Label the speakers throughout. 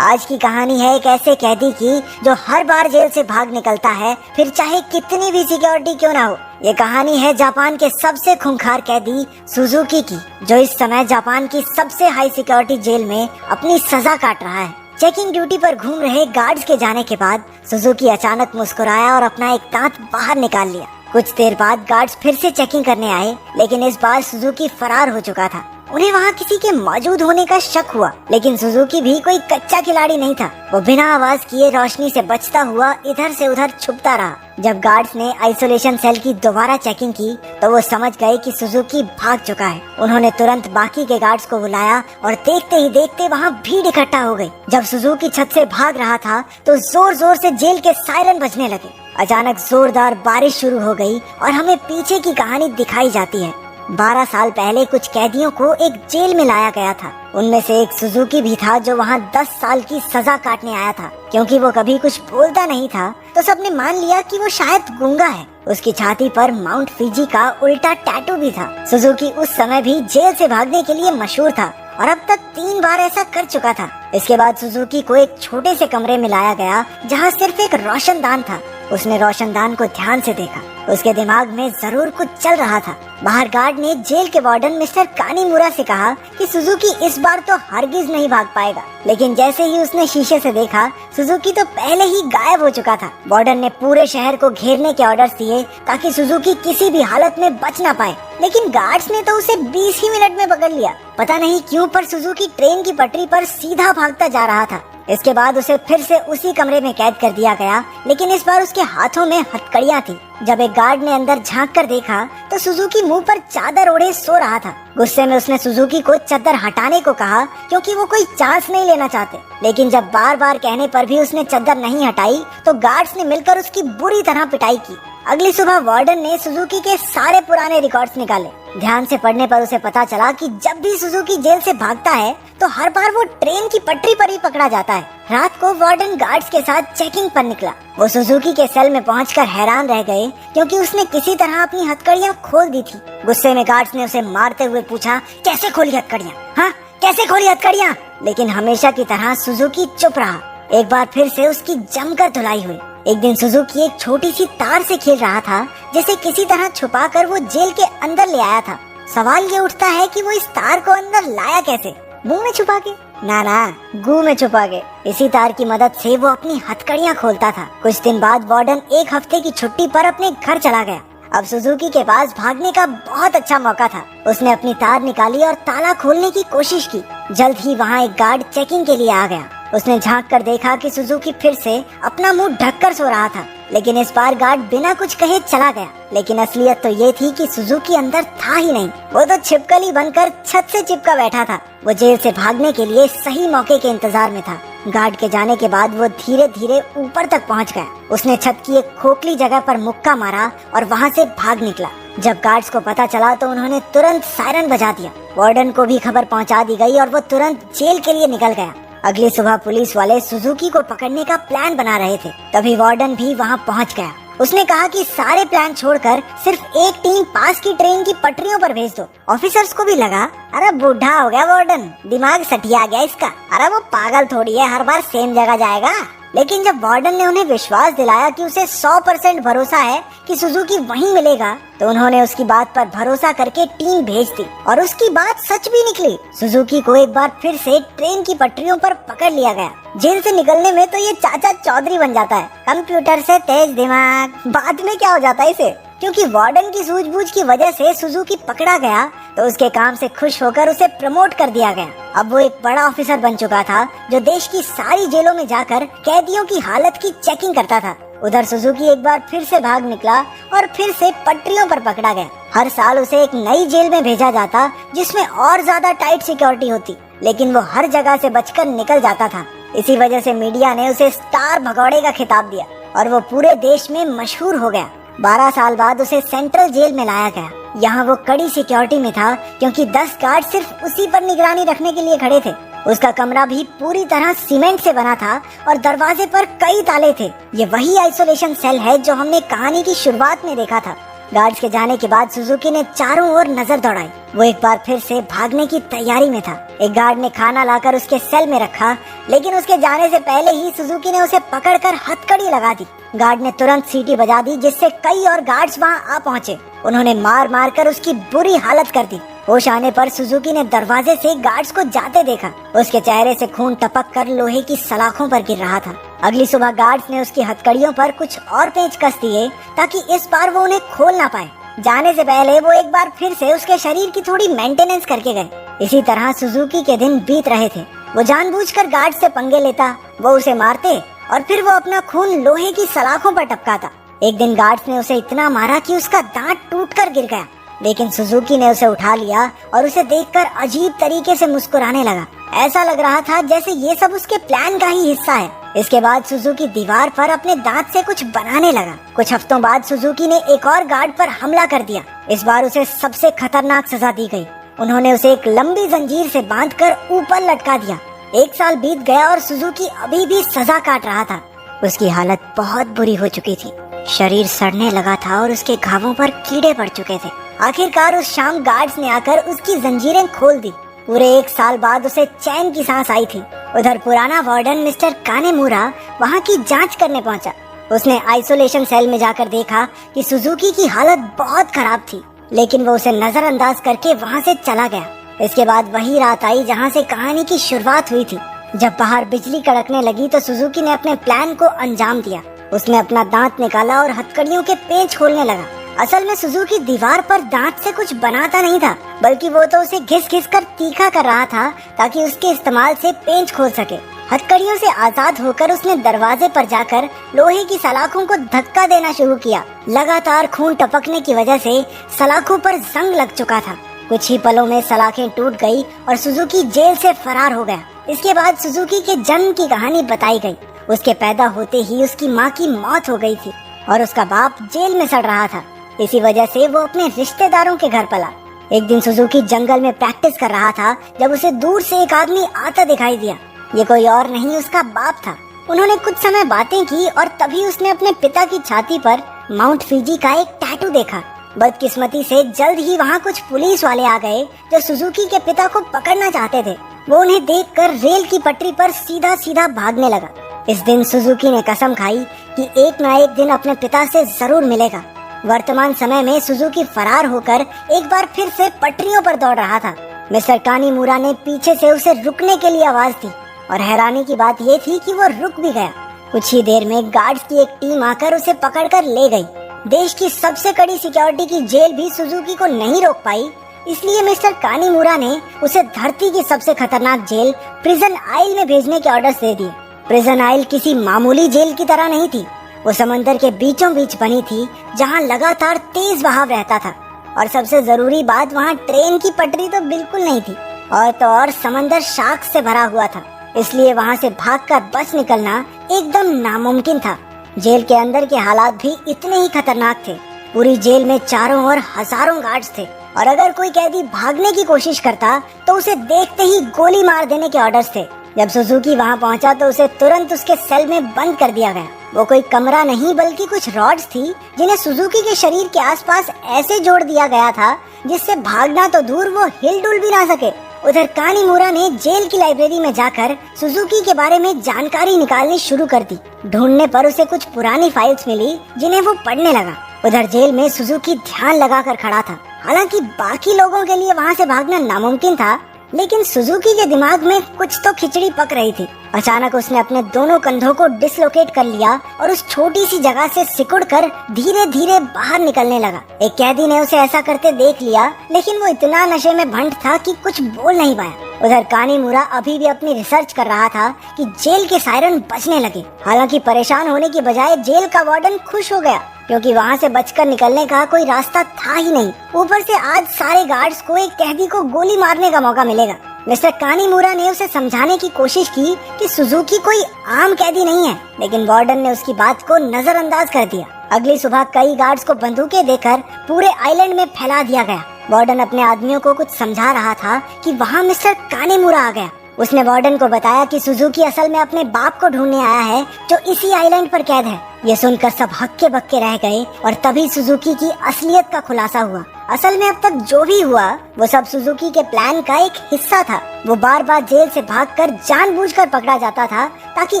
Speaker 1: आज की कहानी है एक ऐसे कैदी की जो हर बार जेल से भाग निकलता है, फिर चाहे कितनी भी सिक्योरिटी क्यों ना हो। ये कहानी है जापान के सबसे खूंखार कैदी सुजुकी की, जो इस समय जापान की सबसे हाई सिक्योरिटी जेल में अपनी सजा काट रहा है। चेकिंग ड्यूटी पर घूम रहे गार्ड्स के जाने के बाद सुजुकी अचानक मुस्कुराया और अपना एक दांत बाहर निकाल लिया। कुछ देर बाद गार्ड्स फिर से चेकिंग करने आए, लेकिन इस बार सुजुकी फरार हो चुका था। उन्हें वहाँ किसी के मौजूद होने का शक हुआ, लेकिन सुजुकी भी कोई कच्चा खिलाड़ी नहीं था। वो बिना आवाज किए रोशनी से बचता हुआ इधर से उधर छुपता रहा। जब गार्ड्स ने आइसोलेशन सेल की दोबारा चेकिंग की तो वो समझ गए कि सुजुकी भाग चुका है। उन्होंने तुरंत बाकी के गार्ड्स को बुलाया और देखते ही देखते वहाँ भीड़ इकट्ठा हो गई। जब सुजुकी छत से भाग रहा था तो जोर जोर से जेल के सायरन बजने लगे। अचानक जोरदार बारिश शुरू हो गई और हमें पीछे की कहानी दिखाई जाती है। 12 साल पहले कुछ कैदियों को एक जेल में लाया गया था। उनमें से एक सुजुकी भी था जो वहाँ 10 साल की सजा काटने आया था। क्योंकि वो कभी कुछ बोलता नहीं था तो सबने मान लिया कि वो शायद गूंगा है। उसकी छाती पर माउंट फिजी का उल्टा टैटू भी था। सुजुकी उस समय भी जेल से भागने के लिए मशहूर था और अब तक 3 बार ऐसा कर चुका था। इसके बाद सुजुकी को एक छोटे से कमरे में लाया गया जहाँ सिर्फ एक रोशनदान था। उसने रोशनदान को ध्यान से देखा। उसके दिमाग में जरूर कुछ चल रहा था। बाहर गार्ड ने जेल के वार्डन मिस्टर कानीमुरा से कहा कि सुजुकी इस बार तो हरगिज नहीं भाग पाएगा, लेकिन जैसे ही उसने शीशे से देखा सुजुकी तो पहले ही गायब हो चुका था। वार्डन ने पूरे शहर को घेरने के ऑर्डर्स दिए ताकि सुजुकी किसी भी हालत में बच ना पाए, लेकिन गार्ड्स ने तो उसे 20 ही मिनट में पकड़ लिया। पता नहीं क्यों पर सुजुकी ट्रेन की पटरी पर सीधा भागता जा रहा था। इसके बाद उसे फिर से उसी कमरे में कैद कर दिया गया, लेकिन इस बार उसके हाथों में हथकड़ियां थी। जब एक गार्ड ने अंदर झांक कर देखा तो सुजुकी मुंह पर चादर ओढ़े सो रहा था। गुस्से में उसने सुजुकी को चादर हटाने को कहा क्योंकि वो कोई चांस नहीं लेना चाहते, लेकिन जब बार बार कहने पर भी उसने चादर नहीं हटाई तो गार्ड्स ने मिलकर उसकी बुरी तरह पिटाई की। अगली सुबह वार्डन ने सुजुकी के सारे पुराने रिकॉर्ड्स निकाले। ध्यान से पढ़ने पर उसे पता चला कि जब भी सुजुकी जेल से भागता है तो हर बार वो ट्रेन की पटरी पर ही पकड़ा जाता है। रात को वार्डन गार्ड्स के साथ चेकिंग पर निकला। वो सुजुकी के सेल में पहुंचकर हैरान रह गए क्योंकि उसने किसी तरह अपनी हथकड़ियां खोल दी थी। गुस्से में गार्ड्स ने उसे मारते हुए पूछा, कैसे खोली हथकड़ियां? हाँ, कैसे खोली हथकड़ियां? लेकिन हमेशा की तरह सुजुकी चुप रहा। एक बार फिर से उसकी जमकर धुलाई हुई। एक दिन सुजुकी एक छोटी सी तार से खेल रहा था जिसे किसी तरह छुपाकर वो जेल के अंदर ले आया था। सवाल ये उठता है कि वो इस तार को अंदर लाया कैसे? मुंह में छुपा के? ना, गू में छुपा के। इसी तार की मदद से वो अपनी हथकड़ियां खोलता था। कुछ दिन बाद वार्डन एक हफ्ते की छुट्टी पर अपने घर चला गया। अब सुजुकी के पास भागने का बहुत अच्छा मौका था। उसने अपनी तार निकाली और ताला खोलने की कोशिश की। जल्द ही वहाँ एक गार्ड चेकिंग के लिए आ गया। उसने झांक कर देखा कि सुजुकी फिर से अपना मुंह ढककर सो रहा था, लेकिन इस बार गार्ड बिना कुछ कहे चला गया। लेकिन असलियत तो ये थी कि सुजुकी अंदर था ही नहीं। वो तो छिपकली बनकर छत से चिपका बैठा था। वो जेल से भागने के लिए सही मौके के इंतजार में था। गार्ड के जाने के बाद वो धीरे धीरे ऊपर तक पहुंच गया। उसने छत की एक खोखली जगह पर मुक्का मारा और वहां से भाग निकला। जब गार्ड्स को पता चला तो उन्होंने तुरंत सायरन बजा दिया। वार्डन को भी खबर पहुंचा दी गई और वो तुरंत जेल के लिए निकल गया। अगली सुबह पुलिस वाले सुजुकी को पकड़ने का प्लान बना रहे थे। तभी वार्डन भी वहां पहुंच गया। उसने कहा कि सारे प्लान छोड़कर सिर्फ एक टीम पास की ट्रेन की पटरियों पर भेज दो। ऑफिसर्स को भी लगा, अरे बूढ़ा हो गया वार्डन, दिमाग सठिया गया इसका। अरे वो पागल थोड़ी है, हर बार सेम जगह जाएगा। लेकिन जब वार्डन ने उन्हें विश्वास दिलाया कि उसे 100% भरोसा है कि सुजुकी वहीं मिलेगा, तो उन्होंने उसकी बात पर भरोसा करके टीम भेज दी और उसकी बात सच भी निकली। सुजुकी को एक बार फिर से ट्रेन की पटरियों पर पकड़ लिया गया। जेल से निकलने में तो ये चाचा चौधरी बन जाता है, कंप्यूटर से तेज दिमाग। बाद में क्या हो जाता है इसे? क्योंकि वार्डन की सूझबूझ की वजह से सुजुकी पकड़ा गया तो उसके काम से खुश होकर उसे प्रमोट कर दिया गया। अब वो एक बड़ा ऑफिसर बन चुका था जो देश की सारी जेलों में जाकर कैदियों की हालत की चेकिंग करता था। उधर सुजुकी एक बार फिर से भाग निकला और फिर से पटरियों पर पकड़ा गया। हर साल उसे एक नई जेल में भेजा जाता जिसमें और ज्यादा टाइट सिक्योरिटी होती, लेकिन वो हर जगह से बचकर निकल जाता था। इसी वजह से मीडिया ने उसे स्टार भगौड़े का खिताब दिया और वो पूरे देश में मशहूर हो गया। 12 साल बाद उसे सेंट्रल जेल में लाया गया। यहाँ वो कड़ी सिक्योरिटी में था क्योंकि 10 गार्ड सिर्फ उसी पर निगरानी रखने के लिए खड़े थे। उसका कमरा भी पूरी तरह सीमेंट से बना था और दरवाजे पर कई ताले थे। ये वही आइसोलेशन सेल है जो हमने कहानी की शुरुआत में देखा था। गार्ड्स के जाने के बाद सुजुकी ने चारों ओर नजर दौड़ाई। वो एक बार फिर से भागने की तैयारी में था। एक गार्ड ने खाना लाकर उसके सेल में रखा, लेकिन उसके जाने से पहले ही सुजुकी ने उसे पकड़कर हथकड़ी लगा दी। गार्ड ने तुरंत सीटी बजा दी, जिससे कई और गार्ड्स वहाँ आ पहुँचे। उन्होंने मार मार कर उसकी बुरी हालत कर दी। होश आने पर सुजुकी ने दरवाजे से गार्ड्स को जाते देखा। उसके चेहरे से खून टपक कर लोहे की सलाखों पर गिर रहा था। अगली सुबह गार्ड्स ने उसकी हथकड़ियों पर कुछ और पेंच कस दिए, ताकि इस बार वो उन्हें खोल ना पाए। जाने से पहले वो एक बार फिर से उसके शरीर की थोड़ी मेंटेनेंस करके गए। इसी तरह सुजुकी के दिन बीत रहे थे। वो जानबूझकर गार्ड से पंगे लेता, वो उसे मारते और फिर वो अपना खून लोहे की सलाखों पर टपकाता। एक दिन गार्ड्स ने उसे इतना मारा कि उसका दांत टूटकर गिर गया, लेकिन सुजुकी ने उसे उठा लिया और उसे देखकर अजीब तरीके से मुस्कुराने लगा। ऐसा लग रहा था जैसे ये सब उसके प्लान का ही हिस्सा है। इसके बाद सुजुकी दीवार पर अपने दांत से कुछ बनाने लगा। कुछ हफ्तों बाद सुजुकी ने एक और गार्ड पर हमला कर दिया। इस बार उसे सबसे खतरनाक सजा दी गई। उन्होंने उसे एक लंबी जंजीर से बांधकर ऊपर लटका दिया। 1 साल बीत गया और सुजुकी अभी भी सजा काट रहा था। उसकी हालत बहुत बुरी हो चुकी थी। शरीर सड़ने लगा था और उसके घावों पर कीड़े पड़ चुके थे। आखिरकार उस शाम गार्ड्स ने आकर उसकी जंजीरें खोल दी। पूरे 1 साल बाद उसे चैन की सांस आई थी। उधर पुराना वार्डन मिस्टर कानेमुरा वहाँ की जांच करने पहुँचा। उसने आइसोलेशन सेल में जाकर देखा कि सुजुकी की हालत बहुत खराब थी, लेकिन वो उसे नजरअंदाज करके वहाँ से चला गया। इसके बाद वही रात आई जहाँ से कहानी की शुरुआत हुई थी। जब बाहर बिजली कड़कने लगी तो सुजुकी ने अपने प्लान को अंजाम दिया। उसने अपना दांत निकाला और हथकड़ियों के पेंच खोलने लगा। असल में सुजुकी दीवार पर दांत से कुछ बनाता नहीं था, बल्कि वो तो उसे घिस घिस कर तीखा कर रहा था, ताकि उसके इस्तेमाल से पेंच खोल सके। हथकड़ियों से आजाद होकर उसने दरवाजे पर जाकर लोहे की सलाखों को धक्का देना शुरू किया। लगातार खून टपकने की वजह से सलाखों पर जंग लग चुका था। कुछ ही पलों में सलाखें टूट गई और सुजुकी जेल से फरार हो गया। इसके बाद सुजुकी के जन्म की कहानी बताई गई। उसके पैदा होते ही उसकी माँ की मौत हो गई थी और उसका बाप जेल में सड़ रहा था। इसी वजह से वो अपने रिश्तेदारों के घर पला। एक दिन सुजुकी जंगल में प्रैक्टिस कर रहा था जब उसे दूर से एक आदमी आता दिखाई दिया। ये कोई और नहीं, उसका बाप था। उन्होंने कुछ समय बातें की और तभी उसने अपने पिता की छाती पर माउंट फिजी का एक टैटू देखा। बदकिस्मती से जल्द ही वहाँ कुछ पुलिस वाले आ गए जो सुजुकी के पिता को पकड़ना चाहते थे। वो उन्हें देखकर रेल की पटरी पर सीधा सीधा भागने लगा। इस दिन सुजुकी ने कसम खाई कि एक न एक दिन अपने पिता से जरूर मिलेगा। वर्तमान समय में सुजुकी फरार होकर एक बार फिर से पटरियों पर दौड़ रहा था। मिस्टर कानीमुरा ने पीछे से उसे रुकने के लिए आवाज दी और हैरानी की बात ये थी कि वो रुक भी गया। कुछ ही देर में गार्ड्स की एक टीम आकर उसे पकड़कर ले गई। देश की सबसे कड़ी सिक्योरिटी की जेल भी सुजुकी को नहीं रोक पाई, इसलिए मिस्टर कानीमुरा ने उसे धरती की सबसे खतरनाक जेल प्रिजन आइल में भेजने के ऑर्डर्स दे दिए। प्रिजन आइल किसी मामूली जेल की तरह नहीं थी। वो समंदर के बीचों बीच बनी थी, जहाँ लगातार तेज बहाव रहता था। और सबसे जरूरी बात, वहाँ ट्रेन की पटरी तो बिल्कुल नहीं थी, और तो और समंदर शार्क से भरा हुआ था। इसलिए वहाँ से भागकर बच निकलना एकदम नामुमकिन था। जेल के अंदर के हालात भी इतने ही खतरनाक थे। पूरी जेल में चारों ओर हजारों गार्ड्स थे और अगर कोई कैदी भागने की कोशिश करता तो उसे देखते ही गोली मार देने के ऑर्डर्स थे। जब सुजुकी वहाँ पहुँचा तो उसे तुरंत उसके सेल में बंद कर दिया गया। वो कोई कमरा नहीं बल्कि कुछ रॉड्स थी जिन्हें सुजुकी के शरीर के आसपास ऐसे जोड़ दिया गया था जिससे भागना तो दूर, वो हिल डुल भी ना सके। उधर कानीमुरा ने जेल की लाइब्रेरी में जाकर सुजुकी के बारे में जानकारी निकालनी शुरू कर दी। ढूंढने पर उसे कुछ पुरानी फाइल्स मिली जिन्हें वो पढ़ने लगा। उधर जेल में सुजुकी ध्यान लगाकर खड़ा था। हालांकि बाकी लोगों के लिए वहाँ से भागना नामुमकिन था, लेकिन सुजुकी के दिमाग में कुछ तो खिचड़ी पक रही थी। अचानक उसने अपने दोनों कंधों को डिसलोकेट कर लिया और उस छोटी सी जगह से सिकुड़कर धीरे धीरे बाहर निकलने लगा। एक कैदी ने उसे ऐसा करते देख लिया, लेकिन वो इतना नशे में भंट था कि कुछ बोल नहीं पाया। उधर कानीमुरा अभी भी अपनी रिसर्च कर रहा था कि जेल के सायरन बजने लगे। हालांकि परेशान होने की बजाय जेल का वार्डन खुश हो गया, क्योंकि वहाँ से बचकर निकलने का कोई रास्ता था ही नहीं। ऊपर से आज सारे गार्ड्स को एक कैदी को गोली मारने का मौका मिलेगा। मिस्टर कानीमुरा ने उसे समझाने की कोशिश की कि सुजुकी कोई आम कैदी नहीं है, लेकिन वार्डन ने उसकी बात को नजरअंदाज कर दिया। अगली सुबह कई गार्ड्स को बंदूकें देकर पूरे आइलैंड में फैला दिया गया। वार्डन अपने आदमियों को कुछ समझा रहा था कि वहाँ मिस्टर कानीमुरा आ गया। उसने वार्डन को बताया कि सुजुकी असल में अपने बाप को ढूंढने आया है जो इसी आइलैंड पर कैद है। ये सुनकर सब हक्के बक्के रह गए और तभी सुजुकी की असलियत का खुलासा हुआ। असल में अब तक जो भी हुआ वो सब सुजुकी के प्लान का एक हिस्सा था। वो बार बार जेल से भागकर जानबूझकर पकड़ा जाता था ताकि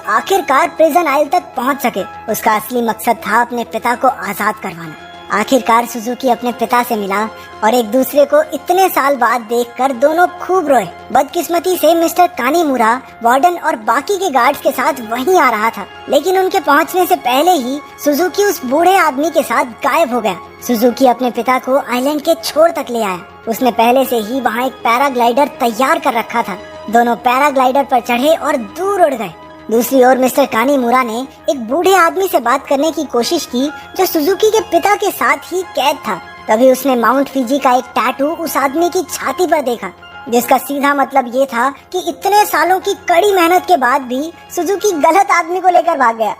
Speaker 1: आखिरकार प्रिजन आइल तक पहुंच सके। उसका असली मकसद था अपने पिता को आजाद करवाना। आखिरकार सुजुकी अपने पिता से मिला और एक दूसरे को इतने साल बाद देखकर दोनों खूब रोए। बदकिस्मती से मिस्टर कानीमुरा वार्डन और बाकी के गार्ड्स के साथ वहीं आ रहा था, लेकिन उनके पहुंचने से पहले ही सुजुकी उस बूढ़े आदमी के साथ गायब हो गया। सुजुकी अपने पिता को आइलैंड के छोर तक ले आया। उसने पहले से ही वहाँ एक पैराग्लाइडर तैयार कर रखा था। दोनों पैराग्लाइडर पर चढ़े और दूर उड़ गए। दूसरी ओर मिस्टर कानीमुरा ने एक बूढ़े आदमी से बात करने की कोशिश की जो सुजुकी के पिता के साथ ही कैद था। तभी उसने माउंट फिजी का एक टैटू उस आदमी की छाती पर देखा, जिसका सीधा मतलब ये था कि इतने सालों की कड़ी मेहनत के बाद भी सुजुकी गलत आदमी को लेकर भाग गया।